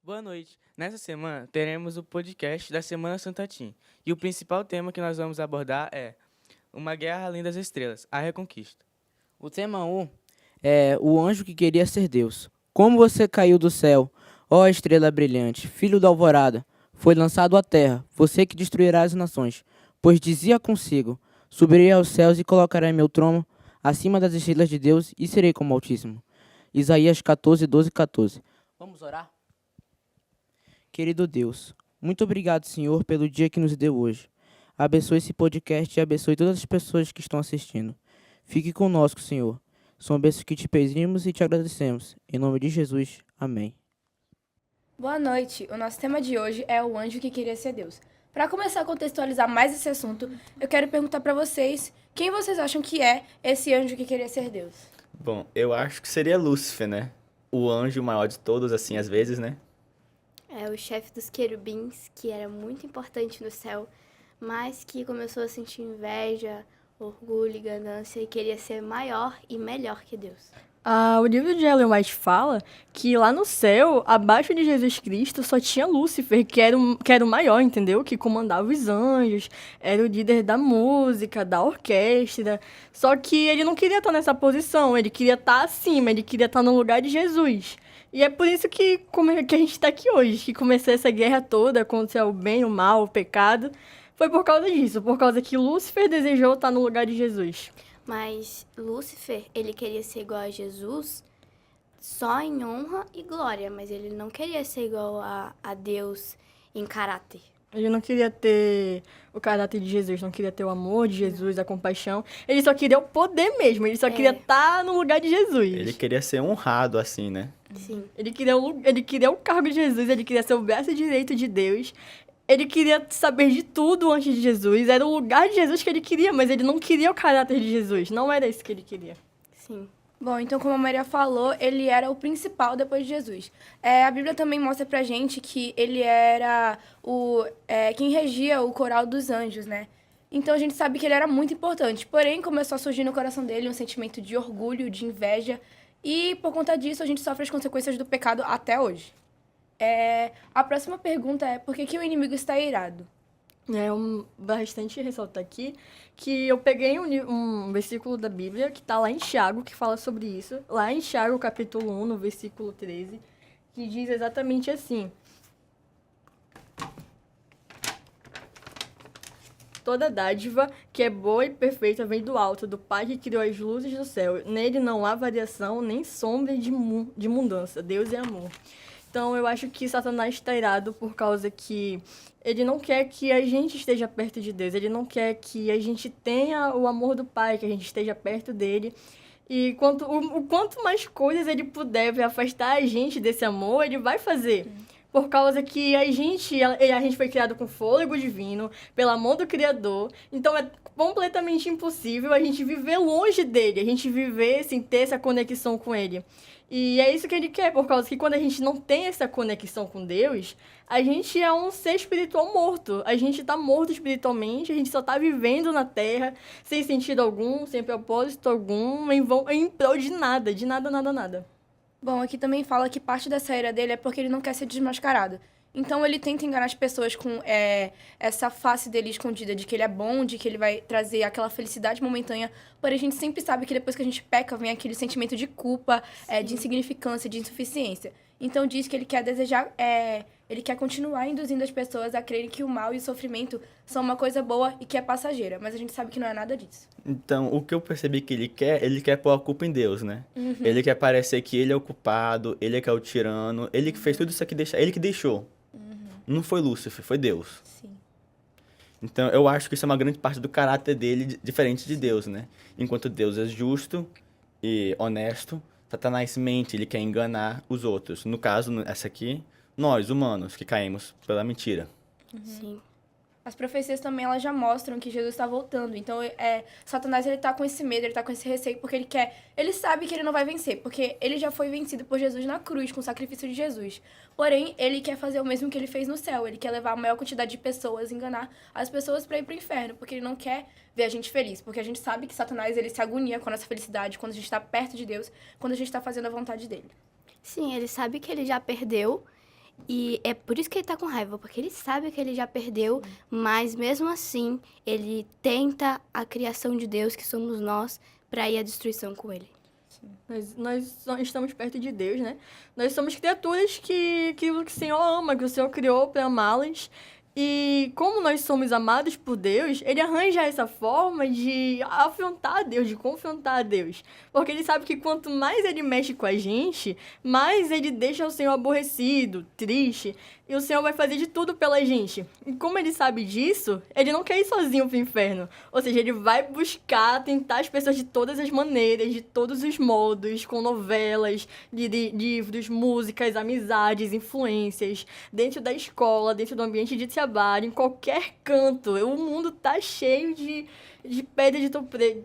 Boa noite. Nessa semana teremos o podcast da Semana Santa Tim. E o principal tema que nós vamos abordar é Uma Guerra Além das Estrelas, a Reconquista. O tema 1 é o anjo que queria ser Deus. Como você caiu do céu, ó estrela brilhante, filho da alvorada, foi lançado à terra, você que destruirá as nações. Pois dizia consigo, subirei aos céus e colocarei meu trono acima das estrelas de Deus e serei como o Altíssimo. Isaías 14, 12, 14. Vamos orar? Querido Deus, muito obrigado, Senhor, pelo dia que nos deu hoje. Abençoe esse podcast e abençoe todas as pessoas que estão assistindo. Fique conosco, Senhor. São bênçãos que te pedimos e te agradecemos. Em nome de Jesus. Amém. Boa noite. O nosso tema de hoje é o anjo que queria ser Deus. Para começar a contextualizar mais esse assunto, eu quero perguntar para vocês quem vocês acham que é esse anjo que queria ser Deus? Bom, eu acho que seria Lúcifer, né? O anjo maior de todos, assim, às vezes, né? É o chefe dos querubins, que era muito importante no céu, mas que começou a sentir inveja, orgulho e ganância e queria ser maior e melhor que Deus. O livro de Ellen White fala que lá no céu, abaixo de Jesus Cristo, só tinha Lúcifer, que era o maior, entendeu? Que comandava os anjos, era o líder da música, da orquestra. Só que ele não queria estar nessa posição, ele queria estar acima, ele queria estar no lugar de Jesus. E é por isso que a gente está aqui hoje, que começou essa guerra toda contra o bem, o mal, o pecado. Foi por causa disso, por causa que Lúcifer desejou estar no lugar de Jesus. Mas Lúcifer, ele queria ser igual a Jesus só em honra e glória, mas ele não queria ser igual a Deus em caráter. Ele não queria ter o caráter de Jesus, não queria ter o amor de Jesus, a compaixão. Ele só queria o poder mesmo, ele só queria estar no lugar de Jesus. Ele queria ser honrado, assim, né? Sim. Ele queria o cargo de Jesus, ele queria ser o braço direito de Deus. Ele queria saber de tudo antes de Jesus. Era o lugar de Jesus que ele queria, mas ele não queria o caráter de Jesus. Não era isso que ele queria. Sim. Bom, então como a Maria falou, ele era o principal depois de Jesus. A Bíblia também mostra pra gente que ele era quem regia o coral dos anjos, né? Então a gente sabe que ele era muito importante. Porém, começou a surgir no coração dele um sentimento de orgulho, de inveja. E por conta disso, a gente sofre as consequências do pecado até hoje. A próxima pergunta é: por que o inimigo está irado? Bastante ressaltar aqui que eu peguei um versículo da Bíblia que está lá em Tiago, que fala sobre isso. Lá em Tiago, capítulo 1, no versículo 13, que diz exatamente assim: toda dádiva que é boa e perfeita vem do alto, do Pai que criou as luzes do céu. Nele não há variação nem sombra de mudança. Deus é amor. Então, eu acho que Satanás está irado por causa que ele não quer que a gente esteja perto de Deus. Ele não quer que a gente tenha o amor do Pai, que a gente esteja perto dele. E o quanto mais coisas ele puder pra afastar a gente desse amor, ele vai fazer. Por causa que a gente foi criado com fôlego divino, pelo amor do Criador. Então, é completamente impossível a gente viver longe dele, a gente viver sem ter essa conexão com ele. E é isso que ele quer, por causa que quando a gente não tem essa conexão com Deus, a gente é um ser espiritual morto. A gente tá morto espiritualmente, a gente só tá vivendo na Terra, sem sentido algum, sem propósito algum, em prol de nada, nada, nada. Bom, aqui também fala que parte dessa ira dele é porque ele não quer ser desmascarado. Então ele tenta enganar as pessoas com essa face dele escondida de que ele é bom, de que ele vai trazer aquela felicidade momentânea. Porém, a gente sempre sabe que depois que a gente peca, vem aquele sentimento de culpa, de insignificância, de insuficiência. Então diz que ele quer ele quer continuar induzindo as pessoas a crerem que o mal e o sofrimento são uma coisa boa e que é passageira. Mas a gente sabe que não é nada disso. Então, o que eu percebi que ele quer pôr a culpa em Deus, né? Ele quer parecer que ele é o culpado, ele é que é o tirano, ele que fez tudo isso aqui, ele que deixou. Não foi Lúcifer, foi Deus. Sim. Então, eu acho que isso é uma grande parte do caráter dele, diferente de Deus, né? Enquanto Deus é justo e honesto, Satanás mente, ele quer enganar os outros. No caso, essa aqui, nós, humanos, que caímos pela mentira. Sim. As profecias também, elas já mostram que Jesus está voltando. Então, Satanás, ele tá com esse medo, ele tá com esse receio, porque ele sabe que ele não vai vencer, porque ele já foi vencido por Jesus na cruz, com o sacrifício de Jesus. Porém, ele quer fazer o mesmo que ele fez no céu. Ele quer levar a maior quantidade de pessoas, enganar as pessoas para ir pro inferno, porque ele não quer ver a gente feliz. Porque a gente sabe que Satanás, ele se agonia com a nossa felicidade, quando a gente está perto de Deus, quando a gente está fazendo a vontade dele. Sim, ele sabe que ele já perdeu E é por isso que ele tá com raiva, porque ele sabe que ele já perdeu, mas mesmo assim, ele tenta a criação de Deus, que somos nós, para ir à destruição com ele. Nós estamos perto de Deus, né? Nós somos criaturas que o Senhor ama, que o Senhor criou para amá-las. E como nós somos amados por Deus, ele arranja essa forma de afrontar a Deus, de confrontar a Deus. Porque ele sabe que quanto mais ele mexe com a gente, mais ele deixa o Senhor aborrecido, triste. E o Senhor vai fazer de tudo pela gente. E como ele sabe disso, ele não quer ir sozinho pro inferno. Ou seja, ele vai buscar tentar as pessoas de todas as maneiras, de todos os modos, com novelas, livros, músicas, amizades, influências, dentro da escola, dentro do ambiente de trabalho, em qualquer canto. O mundo tá cheio de pedras de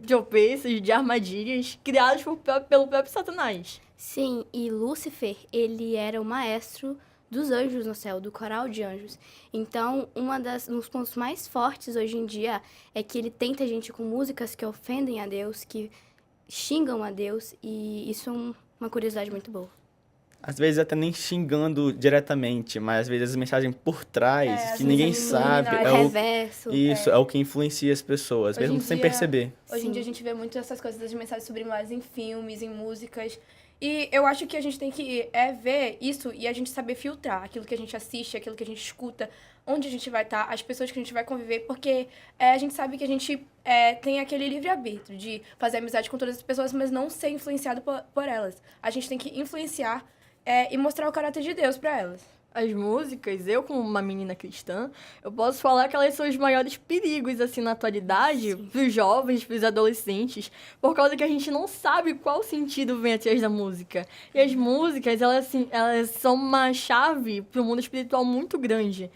tropeços, de armadilhas, criadas pelo próprio Satanás. Sim, e Lúcifer, ele era o maestro dos anjos no céu, do coral de anjos. Então, um dos pontos mais fortes hoje em dia é que ele tenta a gente com músicas que ofendem a Deus, que xingam a Deus, e isso é uma curiosidade muito boa. Às vezes até nem xingando diretamente, mas às vezes as mensagens por trás, às que vezes ninguém é sabe, subliminar, O é reverso. isso, é o que influencia as pessoas, Hoje mesmo em sem dia- perceber. Hoje em Sim. dia a gente vê muito essas coisas das mensagens subliminares em filmes, em músicas. E eu acho que a gente tem que ver isso e a gente saber filtrar aquilo que a gente assiste, aquilo que a gente escuta, onde a gente vai estar, as pessoas que a gente vai conviver, porque a gente sabe que a gente tem aquele livre-arbítrio de fazer amizade com todas as pessoas, mas não ser influenciado por elas. A gente tem que influenciar e mostrar o caráter de Deus para elas. As músicas, eu como uma menina cristã, eu posso falar que elas são os maiores perigos, assim, na atualidade, pros jovens, pros adolescentes, por causa que a gente não sabe qual sentido vem atrás da música. E as músicas, elas são uma chave pro mundo espiritual muito grande.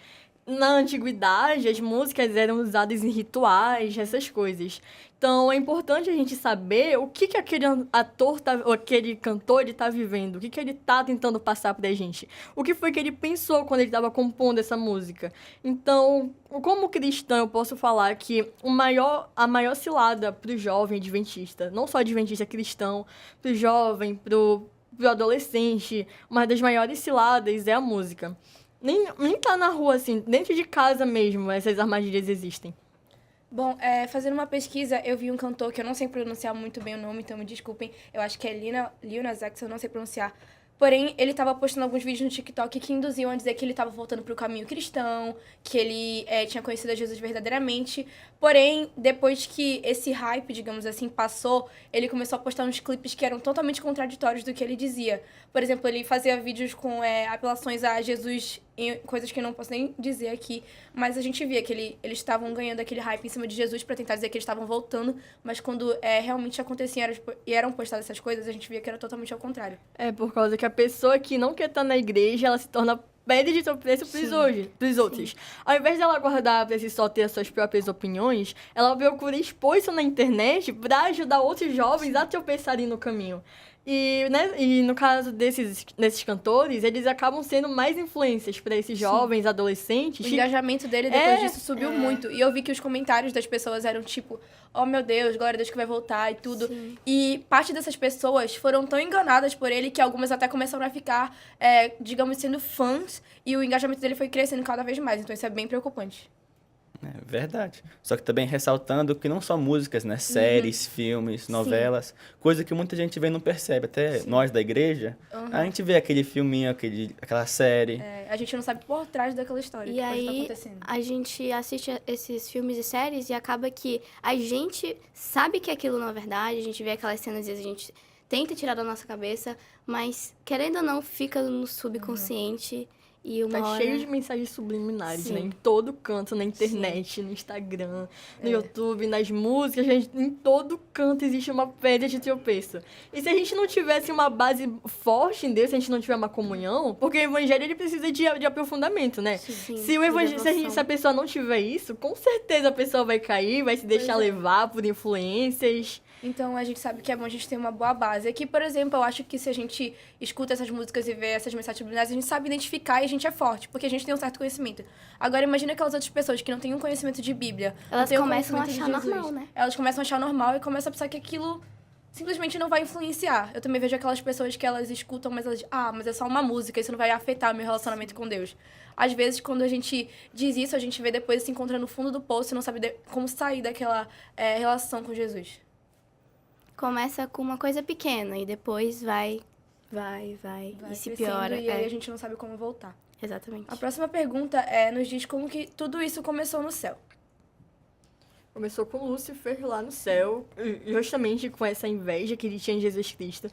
Na antiguidade, as músicas eram usadas em rituais, essas coisas. Então, é importante a gente saber o que aquele ator, ou aquele cantor, ele tá vivendo, o que ele tá tentando passar pra gente. O que foi que ele pensou quando ele estava compondo essa música. Então, como cristão, eu posso falar que a maior cilada pro jovem adventista, não só adventista cristão, pro jovem, pro adolescente, uma das maiores ciladas é a música. Nem tá na rua, assim, dentro de casa mesmo, essas armadilhas existem. Bom, fazendo uma pesquisa, eu vi um cantor que eu não sei pronunciar muito bem o nome, então me desculpem. Eu acho que é Lil Nas X, eu não sei pronunciar. Porém, ele estava postando alguns vídeos no TikTok que induziam a dizer que ele estava voltando para o caminho cristão, que ele tinha conhecido a Jesus verdadeiramente. Porém, depois que esse hype, digamos assim, passou, ele começou a postar uns clipes que eram totalmente contraditórios do que ele dizia. Por exemplo, ele fazia vídeos com apelações a Jesus em coisas que eu não posso nem dizer aqui, mas a gente via que eles estavam ganhando aquele hype em cima de Jesus para tentar dizer que eles estavam voltando, mas quando realmente acontecia e eram postadas essas coisas, a gente via que era totalmente ao contrário. É por causa que a pessoa que não quer estar na igreja, ela se torna pedra de tropeço pros outros. Ao invés dela guardar pra si só ter as suas próprias opiniões, ela procura expor isso na internet pra ajudar outros jovens a tropeçarem no caminho. E no caso desses cantores, eles acabam sendo mais influências para esses jovens, adolescentes. O engajamento dele depois disso subiu muito. E eu vi que os comentários das pessoas eram tipo, oh meu Deus, glória a Deus que vai voltar e tudo. Sim. E parte dessas pessoas foram tão enganadas por ele que algumas até começaram a ficar, digamos, sendo fãs. E o engajamento dele foi crescendo cada vez mais. Então isso é bem preocupante. É verdade. Só que também ressaltando que não só músicas, né? Séries, filmes, novelas, coisa que muita gente vê e não percebe. Até nós da igreja, a gente vê aquele filminho, aquela série. A gente não sabe por trás daquela história E que pode estar aí, acontecendo. a gente assiste esses filmes e séries e acaba que a gente sabe que aquilo não é verdade, a gente vê aquelas cenas e a gente tenta tirar da nossa cabeça, mas, querendo ou não, fica no subconsciente e uma Tá hora... cheio de mensagens subliminares, Sim. né? Em todo canto, na internet, no Instagram, no YouTube, nas músicas, em todo canto existe uma pedra de tropeço. E se a gente não tivesse uma base forte em Deus, se a gente não tiver uma comunhão, porque o evangelho ele precisa de aprofundamento, né? Sim, Se o evangelho, se a pessoa não tiver isso, com certeza a pessoa vai cair, vai se deixar levar por influências. Então, a gente sabe que é bom a gente ter uma boa base. Aqui, por exemplo, eu acho que se a gente escuta essas músicas e vê essas mensagens subliminares, a gente sabe identificar e a gente é forte, porque a gente tem um certo conhecimento. Agora, imagina aquelas outras pessoas que não têm um conhecimento de Bíblia. Elas não têm um começam a conhecimento achar de Jesus. normal, né? Elas começam a achar normal e começam a pensar que aquilo simplesmente não vai influenciar. Eu também vejo aquelas pessoas que elas escutam, mas elas mas é só uma música, isso não vai afetar meu relacionamento com Deus. Às vezes, quando a gente diz isso, a gente vê depois se encontra no fundo do poço e não sabe como sair daquela relação com Jesus. Começa com uma coisa pequena e depois vai e se crescendo, piora. E aí a gente não sabe como voltar. Exatamente. A próxima pergunta nos diz como que tudo isso começou no céu. Começou com Lúcifer lá no céu, justamente com essa inveja que ele tinha de Jesus Cristo.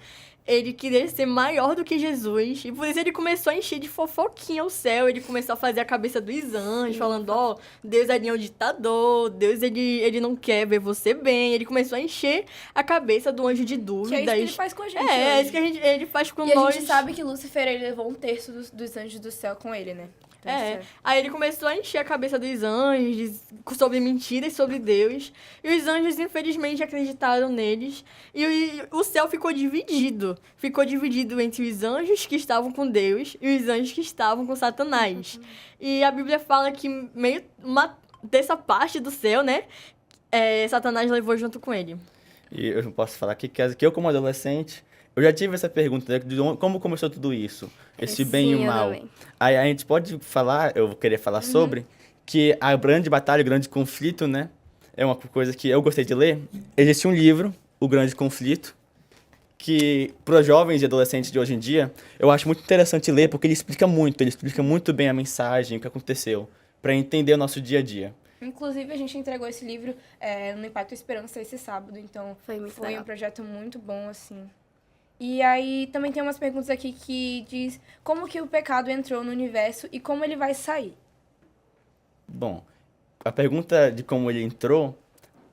Ele queria ser maior do que Jesus, e por isso ele começou a encher de fofoquinha o céu. Ele começou a fazer a cabeça dos anjos, falando, Deus ali é um ditador, Deus ele não quer ver você bem. Ele começou a encher a cabeça do anjo de dúvidas. Que é isso que ele faz com a gente É hoje. isso que ele faz com E nós. a gente sabe que Lúcifer ele levou 1/3 dos anjos do céu com ele, né? Então, Aí ele começou a encher a cabeça dos anjos sobre mentiras sobre Deus. E os anjos, infelizmente, acreditaram neles. E o céu ficou dividido. Ficou dividido entre os anjos que estavam com Deus e os anjos que estavam com Satanás. E a Bíblia fala que meio uma terça parte do céu, né? Satanás levou junto com ele. E eu posso falar aqui que eu, como adolescente, eu já tive essa pergunta, né, de como começou tudo isso, esse bem e o Sim, eu mal. também. Aí a gente pode falar, eu vou querer falar sobre, que a grande batalha, o grande conflito, né, é uma coisa que eu gostei de ler. Existe um livro, O Grande Conflito, que para os jovens e adolescentes de hoje em dia, eu acho muito interessante ler, porque ele explica muito bem a mensagem, o que aconteceu, para entender o nosso dia a dia. Inclusive, a gente entregou esse livro no Impacto Esperança esse sábado, então Foi muito foi legal. um projeto muito bom, assim. E aí, também tem umas perguntas aqui que diz como que o pecado entrou no universo e como ele vai sair. Bom, a pergunta de como ele entrou,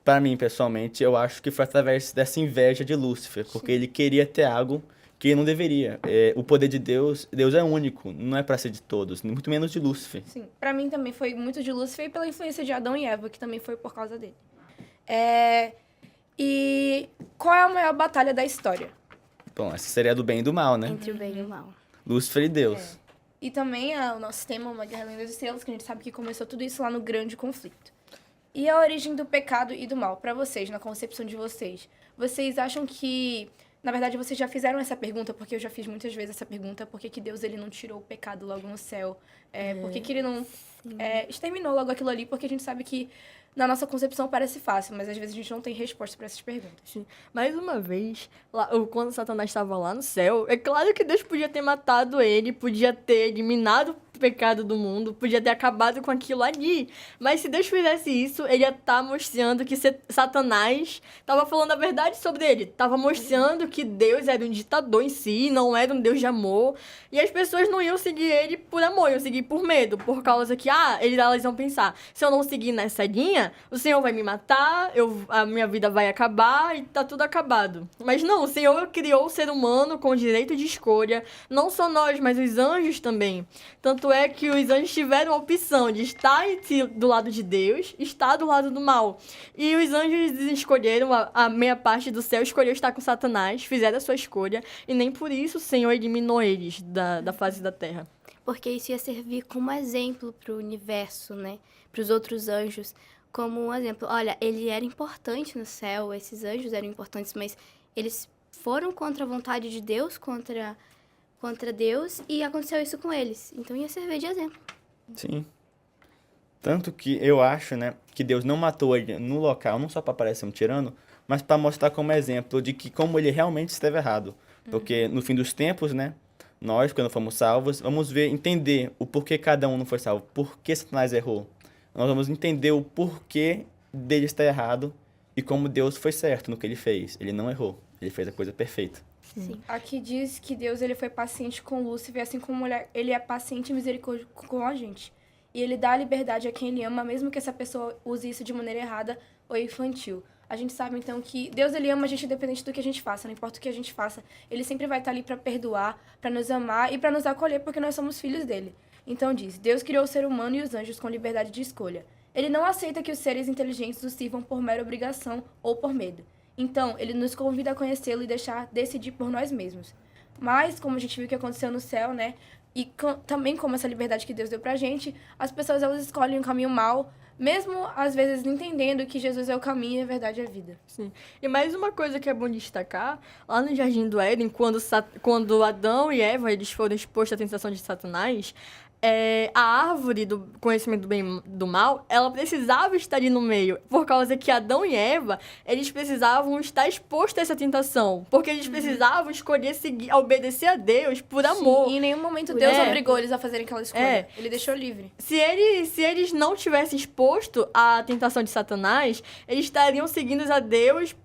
para mim, pessoalmente, eu acho que foi através dessa inveja de Lúcifer, porque ele queria ter algo que ele não deveria. O poder de Deus é único, não é para ser de todos, muito menos de Lúcifer. Sim, pra mim também foi muito de Lúcifer e pela influência de Adão e Eva, que também foi por causa dele. E qual é a maior batalha da história? Bom, essa seria do bem e do mal, né? Entre o bem e o mal. Lúcifer e Deus. E também o nosso tema, Uma Guerra Além das Estrelas, que a gente sabe que começou tudo isso lá no Grande Conflito. E a origem do pecado e do mal, pra vocês, na concepção de vocês? Vocês acham que... Na verdade, vocês já fizeram essa pergunta, porque eu já fiz muitas vezes essa pergunta, por que que Deus ele não tirou o pecado logo no céu? Por que que ele não exterminou logo aquilo ali? Porque a gente sabe que, na nossa concepção, parece fácil, mas às vezes a gente não tem resposta pra essas perguntas. Sim. Mais uma vez, quando Satanás estava lá no céu, é claro que Deus podia ter matado ele, podia ter eliminado o pecado do mundo, podia ter acabado com aquilo ali. Mas se Deus fizesse isso, ele ia estar mostrando que Satanás estava falando a verdade sobre ele. Estava mostrando que Deus era um ditador em si, não era um Deus de amor. E as pessoas não iam seguir ele por amor, iam seguir por medo, por causa que, elas iam pensar, se eu não seguir nessa linha, o Senhor vai me matar, a minha vida vai acabar e tá tudo acabado. Mas não, o Senhor criou o ser humano com direito de escolha, não só nós, mas os anjos também. Tanto é que os anjos tiveram a opção de estar do lado de Deus, estar do lado do mal. E os anjos escolheram, a meia parte do céu escolheu estar com Satanás, fizeram a sua escolha, e nem por isso o Senhor eliminou eles da face da terra. Porque isso ia servir como exemplo para o universo, né? Para os outros anjos. Como um exemplo. Olha, ele era importante no céu, esses anjos eram importantes, mas eles foram contra a vontade de Deus, contra Deus, e aconteceu isso com eles. Então ia servir de exemplo. Sim. Tanto que eu acho, né, que Deus não matou ele no local, não só para parecer um tirano, mas para mostrar como exemplo de que como ele realmente esteve errado. Porque no fim dos tempos, né, nós, quando fomos salvos, vamos entender o porquê cada um não foi salvo, por que Satanás errou. Nós vamos entender o porquê dele estar errado e como Deus foi certo no que ele fez. Ele não errou, ele fez a coisa perfeita. Sim. Aqui diz que Deus ele foi paciente com Lúcifer, assim como ele é paciente e misericórdia com a gente. E ele dá a liberdade a quem ele ama, mesmo que essa pessoa use isso de maneira errada ou infantil. A gente sabe, então, que Deus ele ama a gente independente do que a gente faça, não importa o que a gente faça. Ele sempre vai estar ali para perdoar, para nos amar e para nos acolher, porque nós somos filhos dele. Então diz, Deus criou o ser humano e os anjos com liberdade de escolha. Ele não aceita que os seres inteligentes o sirvam por mera obrigação ou por medo. Então, ele nos convida a conhecê-lo e deixar decidir por nós mesmos. Mas, como a gente viu que aconteceu no céu, né? E também como essa liberdade que Deus deu pra gente, as pessoas elas escolhem um caminho mau, mesmo às vezes entendendo que Jesus é o caminho, a verdade e a vida. Sim. E mais uma coisa que é bom destacar, lá no Jardim do Éden, quando Adão e Eva eles foram expostos à tentação de Satanás, a árvore do conhecimento do bem e do mal, ela precisava estar ali no meio, por causa que Adão e Eva, eles precisavam estar expostos a essa tentação, porque eles precisavam escolher seguir, obedecer a Deus por amor. Sim, e em nenhum momento Deus É. obrigou eles a fazerem aquela escolha. É. Ele deixou livre. Se eles não tivessem exposto à tentação de Satanás, eles estariam seguindo a Deus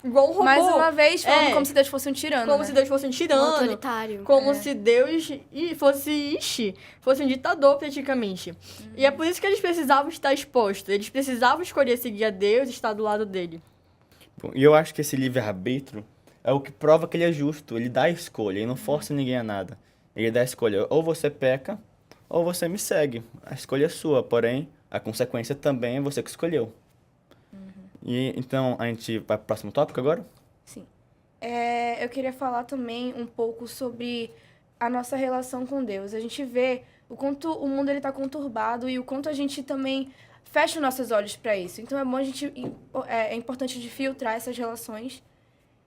igual um robô. Mais uma vez, falando É. como se Deus fosse um tirano, Como né? se Deus fosse um Um tirano. autoritário. Como se Deus fosse um ditador, praticamente. E é por isso que eles precisavam estar expostos. Eles precisavam escolher seguir a Deus e estar do lado dele. Bom, e eu acho que esse livre-arbítrio é o que prova que ele é justo. Ele dá a escolha, ele não força ninguém a nada. Ele dá a escolha, ou você peca, ou você me segue. A escolha é sua, porém, a consequência também é você que escolheu. E então, a gente vai pro próximo tópico agora? Sim. Eu queria falar também um pouco sobre a nossa relação com Deus. A gente vê o quanto o mundo está conturbado e o quanto a gente também fecha os nossos olhos para isso. Então é bom é importante de filtrar essas relações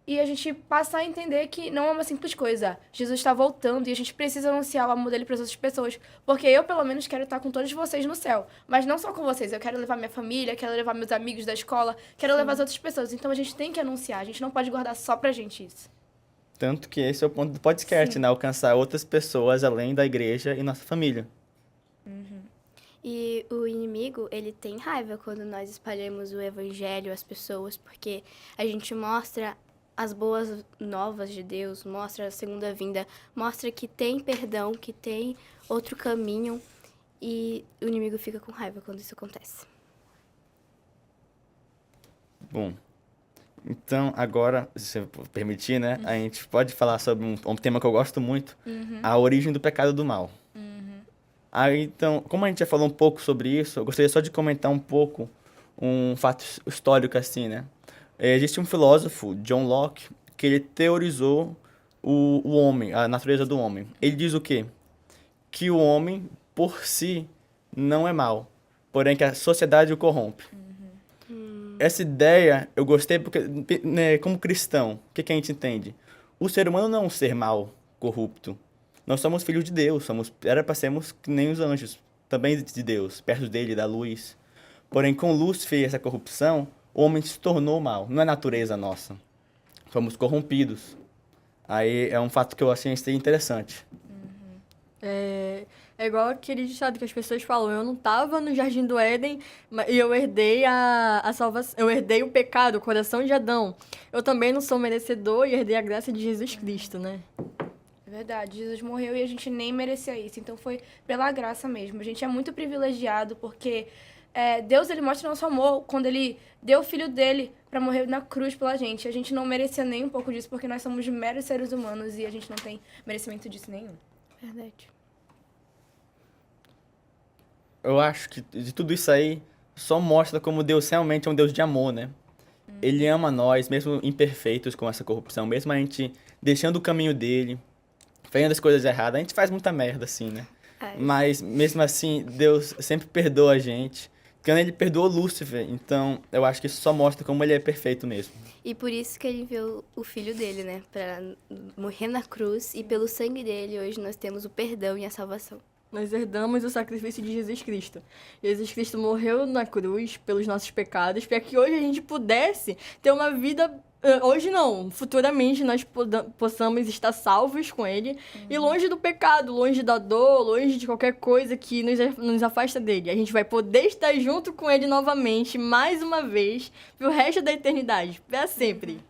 e a gente passar a entender que não é uma simples coisa. Jesus está voltando e a gente precisa anunciar o amor dele para as outras pessoas. Porque eu, pelo menos, quero estar com todos vocês no céu. Mas não só com vocês. Eu quero levar minha família, quero levar meus amigos da escola, quero levar as outras pessoas. Então a gente tem que anunciar. A gente não pode guardar só pra gente isso. Tanto que esse é o ponto do podcast, né? Alcançar outras pessoas além da igreja e nossa família. E o inimigo, ele tem raiva quando nós espalhamos o evangelho às pessoas, porque a gente mostra as boas novas de Deus, mostra a segunda vinda, mostra que tem perdão, que tem outro caminho, e o inimigo fica com raiva quando isso acontece. Bom, então agora, se você permitir, né? A gente pode falar sobre um tema que eu gosto muito, a origem do pecado do mal. Aí, então, como a gente já falou um pouco sobre isso, eu gostaria só de comentar um pouco um fato histórico assim, né? Existe um filósofo, John Locke, que ele teorizou o homem, a natureza do homem. Ele diz o quê? Que o homem, por si, não é mal, porém que a sociedade o corrompe. Essa ideia eu gostei porque, né, como cristão, o que a gente entende? O ser humano não é um ser mau, corrupto. Nós somos filhos de Deus, era para sermos que nem os anjos, também de Deus, perto dele, da luz. Porém, com Lúcifer e essa corrupção, o homem se tornou mal, não é natureza nossa. Fomos corrompidos. Aí é um fato que eu achei interessante. É igual aquele ditado que as pessoas falam, eu não estava no Jardim do Éden e eu herdei a salvação, eu herdei o pecado, o coração de Adão. Eu também não sou merecedor e herdei a graça de Jesus Cristo, né? É verdade, Jesus morreu e a gente nem merecia isso. Então foi pela graça mesmo. A gente é muito privilegiado porque Deus ele mostra nosso amor quando ele deu o filho dele para morrer na cruz pela gente. A gente não merecia nem um pouco disso porque nós somos meros seres humanos e a gente não tem merecimento disso nenhum. Verdade. Eu acho que de tudo isso aí só mostra como Deus realmente é um Deus de amor, né? Ele ama nós, mesmo imperfeitos com essa corrupção, mesmo a gente deixando o caminho dele, fazendo as coisas erradas. A gente faz muita merda, assim, né? Mas, mesmo assim, Deus sempre perdoa a gente. Porque ele perdoou Lúcifer. Então, eu acho que isso só mostra como ele é perfeito mesmo. E por isso que ele enviou o filho dele, né? Pra morrer na cruz. E pelo sangue dele, hoje nós temos o perdão e a salvação. Nós herdamos o sacrifício de Jesus Cristo. Jesus Cristo morreu na cruz pelos nossos pecados, para que hoje a gente pudesse ter uma vida... Hoje não, futuramente nós possamos estar salvos com Ele e longe do pecado, longe da dor, longe de qualquer coisa que nos afasta dele. A gente vai poder estar junto com Ele novamente, mais uma vez, pro resto da eternidade, para sempre.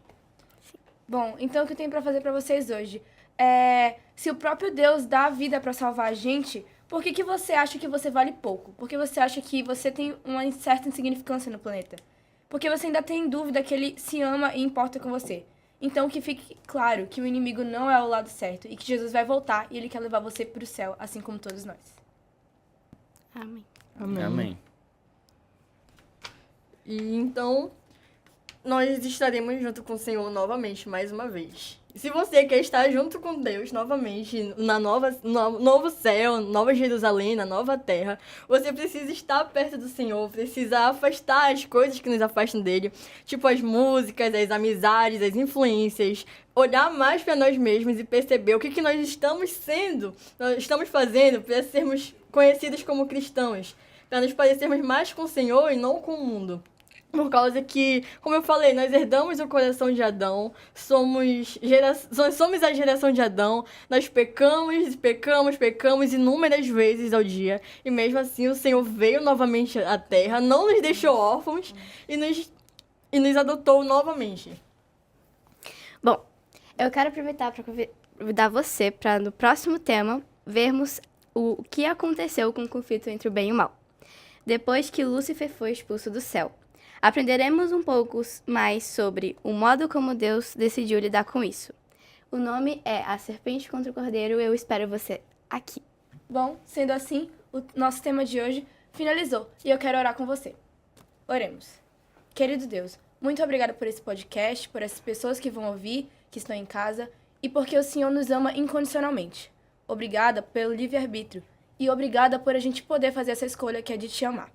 Bom, então o que eu tenho pra fazer pra vocês hoje se o próprio Deus dá a vida pra salvar a gente, por que você acha que você vale pouco? Por que você acha que você tem uma certa insignificância no planeta? Porque você ainda tem dúvida que ele se ama e importa com você. Então que fique claro que o inimigo não é o lado certo e que Jesus vai voltar e ele quer levar você pro céu, assim como todos nós. Amém. Amém. Amém. E então, nós estaremos junto com o Senhor novamente, mais uma vez. Se você quer estar junto com Deus novamente, novo céu, nova Jerusalém, na nova terra, você precisa estar perto do Senhor, precisa afastar as coisas que nos afastam dele, tipo as músicas, as amizades, as influências, olhar mais para nós mesmos e perceber o que nós estamos fazendo para sermos conhecidos como cristãos, para nos parecermos mais com o Senhor e não com o mundo. Por causa que, como eu falei, nós herdamos o coração de Adão, somos a geração de Adão, nós pecamos inúmeras vezes ao dia, e mesmo assim o Senhor veio novamente à Terra, não nos deixou órfãos e nos adotou novamente. Bom, eu quero aproveitar para convidar você para, no próximo tema, vermos o que aconteceu com o conflito entre o bem e o mal, depois que Lúcifer foi expulso do céu. Aprenderemos um pouco mais sobre o modo como Deus decidiu lidar com isso. O nome é A Serpente contra o Cordeiro. Eu espero você aqui. Bom, sendo assim, o nosso tema de hoje finalizou e eu quero orar com você. Oremos. Querido Deus, muito obrigada por esse podcast, por essas pessoas que vão ouvir, que estão em casa, e porque o Senhor nos ama incondicionalmente. Obrigada pelo livre-arbítrio e obrigada por a gente poder fazer essa escolha que é de te amar.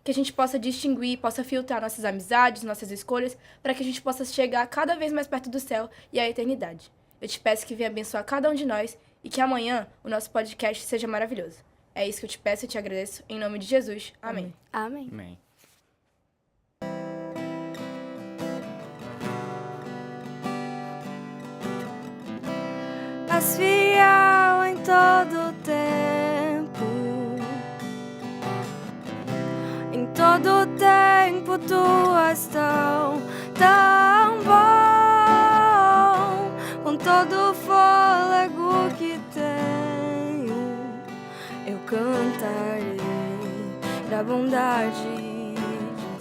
Que a gente possa distinguir, possa filtrar nossas amizades, nossas escolhas, para que a gente possa chegar cada vez mais perto do céu e à eternidade. Eu te peço que venha abençoar cada um de nós e que amanhã o nosso podcast seja maravilhoso. É isso que eu te peço e te agradeço. Em nome de Jesus. Amém. Amém. Amém. És fiel em todo o tempo. Em todo o tempo tu és tão bom. Com todo o fôlego que tenho, eu cantarei da bondade de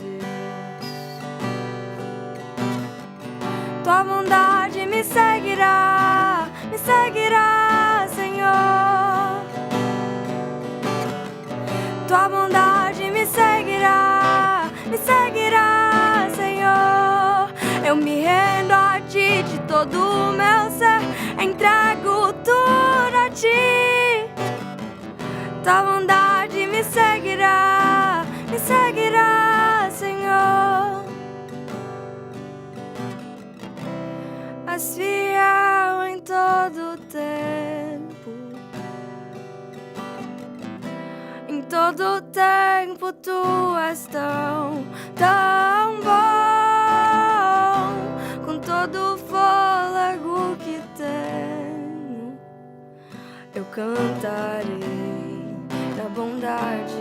Deus. Tua bondade me seguirá, Senhor. Tua bondade me seguirá, Senhor. Eu me rendo a ti de todo o meu ser, entrego tudo a ti. Tua bondade me seguirá, Senhor. És fiel em todo o tempo. Em todo o tempo tu és tão bom. Com todo o fôlego que tenho, eu cantarei da bondade